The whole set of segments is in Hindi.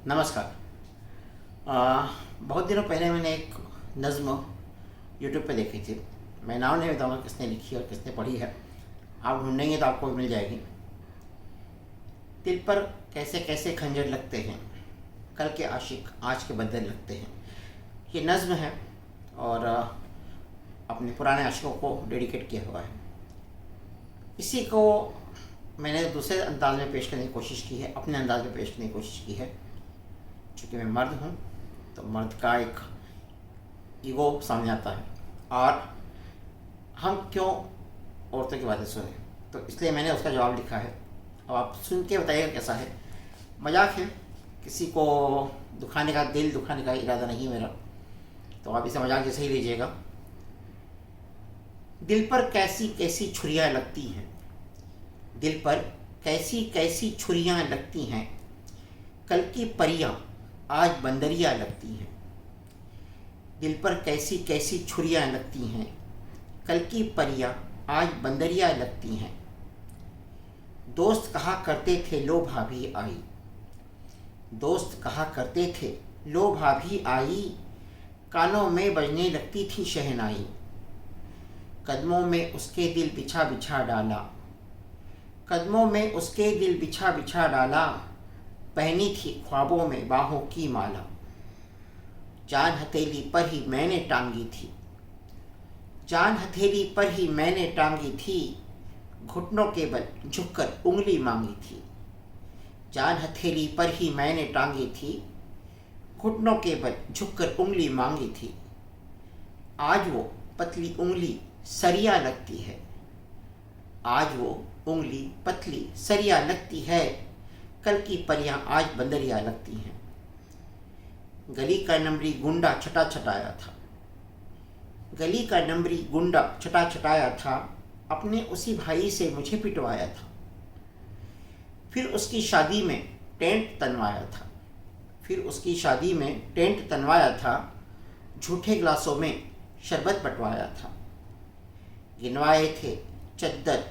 नमस्कार। बहुत दिनों पहले मैंने एक नज़्म यूट्यूब पे देखी थी। मैं नाम नहीं बताऊंगा किसने लिखी और किसने पढ़ी है, आप ढूंढेंगे तो आपको मिल जाएगी। दिल पर कैसे कैसे खंजर लगते हैं, कल के आशिक आज के बदले लगते हैं। ये नज़्म है और अपने पुराने आशिकों को डेडिकेट किया हुआ है। इसी को मैंने दूसरे अंदाज में पेश करने की कोशिश की है, अपने अंदाज में पेश करने की कोशिश की है। चूँकि मैं मर्द हूँ तो मर्द का एक ईगो सामने आता है और हम क्यों औरतों की बातें सुने, तो इसलिए मैंने उसका जवाब लिखा है। अब आप सुन के बताइएगा कैसा है। मजाक है, किसी को दुखाने का, दिल दुखाने का इरादा नहीं मेरा, तो आप इसे मजाक जैसे ही लीजिएगा। दिल पर कैसी कैसी छुरियाँ लगती हैं, दिल पर कैसी कैसी छुरियाँ लगती हैं, कल की परियां आज बंदरियां लगती हैं। दिल पर कैसी कैसी छुरियां लगती हैं, कल की परियां आज बंदरियां लगती हैं। दोस्त कहा करते थे लो भाभी आई, दोस्त कहा करते थे लो भाभी आई, कानों में बजने लगती थी शहनाई। कदमों में उसके दिल बिछा बिछा डाला, कदमों में उसके दिल बिछा बिछा डाला, पहनी थी ख्वाबों में बाहों की माला। जान हथेली पर ही मैंने टांगी थी, जान हथेली पर ही मैंने टांगी थी, घुटनों के बल झुककर उंगली मांगी थी। जान हथेली पर ही मैंने टांगी थी, घुटनों के बल झुककर उंगली मांगी थी। आज वो पतली उंगली सरिया लगती है, आज वो उंगली पतली सरिया लगती है, कल की परियां आज बंदरियां लगती हैं। गली का नंबरी गुंडा छटा छटाया था, गली का नंबरी गुंडा छटा छटाया था, अपने उसी भाई से मुझे पिटवाया था। फिर उसकी शादी में टेंट तनवाया था, फिर उसकी शादी में टेंट तनवाया था, झूठे गिलासों में शरबत बंटवाया था। गिनवाए थे चद्दर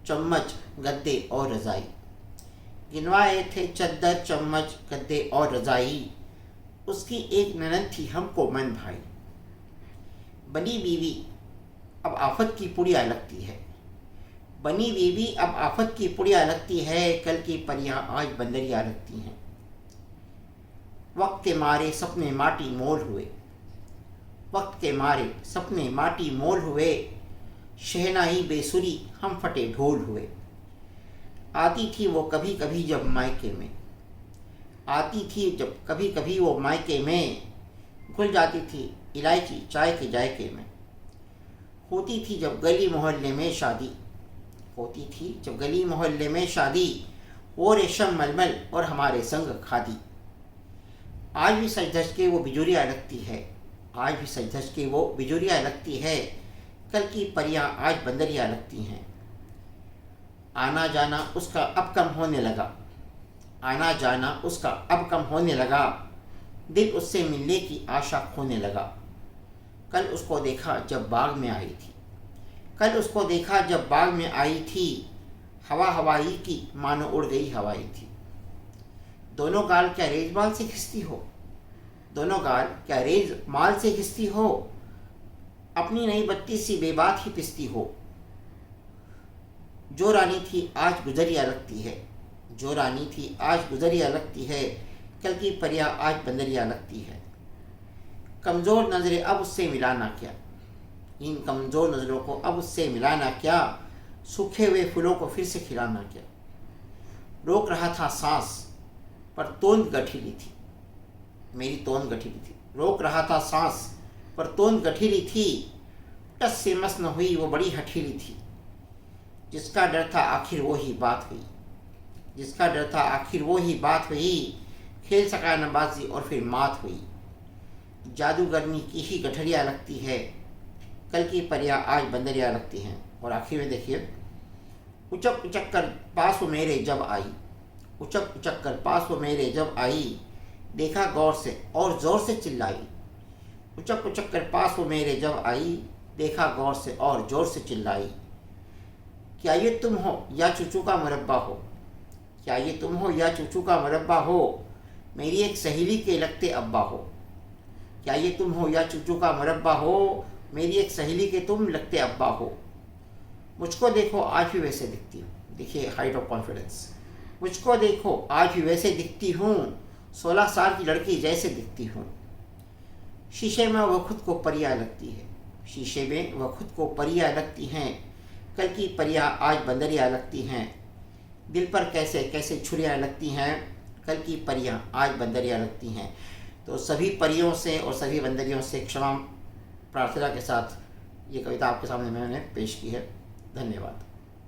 चम्मच गद्दे और रजाई, गिनवाए थे चद्दर चम्मच गद्दे और रजाई। उसकी एक ननद थी हमको मन भाई, बनी बीवी अब आफत की पुड़िया लगती है, बनी बीवी अब आफत की पुड़िया लगती है, कल की परियां आज बंदरिया लगती हैं। वक्त के मारे सपने माटी मोल हुए, वक्त के मारे सपने माटी मोल हुए, शहनाई बेसुरी हम फटे ढोल हुए। आती थी वो कभी कभी जब मायके में, आती थी जब कभी कभी वो मायके में, घुल जाती थी इलायची चाय के जायके में। होती थी जब गली मोहल्ले में शादी, होती थी जब गली मोहल्ले में शादी, वो रेशम मलमल और हमारे संग खादी। आज भी सज धज के वो बिजुरिया लगती है, आज भी सज धज के वो बिजुरिया लगती है, कल की परियां आज बंदरिया लगती हैं। आना जाना उसका अब कम होने लगा, आना जाना उसका अब कम होने लगा, दिल उससे मिलने की आशा खोने लगा। कल उसको देखा जब बाग में आई थी, कल उसको देखा जब बाग में आई थी, हवा हवाई की मानो उड़ गई हवाई थी। दोनों गाल क्या रेजमाल से खिंचती हो, दोनों गाल क्या रेज माल से खिंचती हो, अपनी नई बत्ती सी बेबात ही पिसती हो। जो रानी थी आज गुजरिया लगती है, जो रानी थी आज गुजरिया लगती है, कल की परियां आज बंदरिया लगती है। कमज़ोर नज़रें अब उससे मिलाना क्या, इन कमज़ोर नज़रों को अब उससे मिलाना क्या, सूखे हुए फूलों को फिर से खिलाना क्या। रोक रहा था सांस पर तोंद गठीली थी, मेरी तोंद गठीली थी। रोक रहा था सांस पर तोंद गठीली थी, टस से मस न हुई वो बड़ी हठीली थी। जिसका डर था आखिर वो ही बात हुई, जिसका डर था आखिर वो ही बात हुई, खेल सका नबाजी और फिर मात हुई। जादूगरनी की ही गठरिया लगती है, कल की परियां आज बंदरिया लगती हैं। और आखिर में देखिए, उचक उचक कर पास वो मेरे जब आई, उचक उचक कर पास वो मेरे जब आई, देखा गौर से और ज़ोर से चिल्लाई। उचक उचक कर पास वो मेरे जब आई, देखा गौर से और ज़ोर से चिल्लाई। क्या ये तुम हो या चूचू का मुरब्बा हो, क्या ये तुम हो या चूचू का मुरब्बा हो, मेरी एक सहेली के लगते अब्बा हो। क्या ये तुम हो या चुचू का मुरब्बा हो, मेरी एक सहेली के तुम लगते अब्बा हो। मुझको देखो आज भी वैसे दिखती हूँ। देखिए हाइट ऑफ कॉन्फिडेंस। मुझको देखो आज भी वैसे दिखती हूँ, 16 साल की लड़की जैसे दिखती हूँ। शीशे में वह खुद को परिया लगती है, शीशे में वह खुद को परिया लगती हैं। कल की परियां आज बंदरिया लगती हैं। दिल पर कैसे कैसे छुरियाँ लगती हैं, कल की परियां आज बंदरिया लगती हैं। तो सभी परियों से और सभी बंदरियों से क्षमा प्रार्थना के साथ ये कविता आपके सामने मैंने पेश की है। धन्यवाद।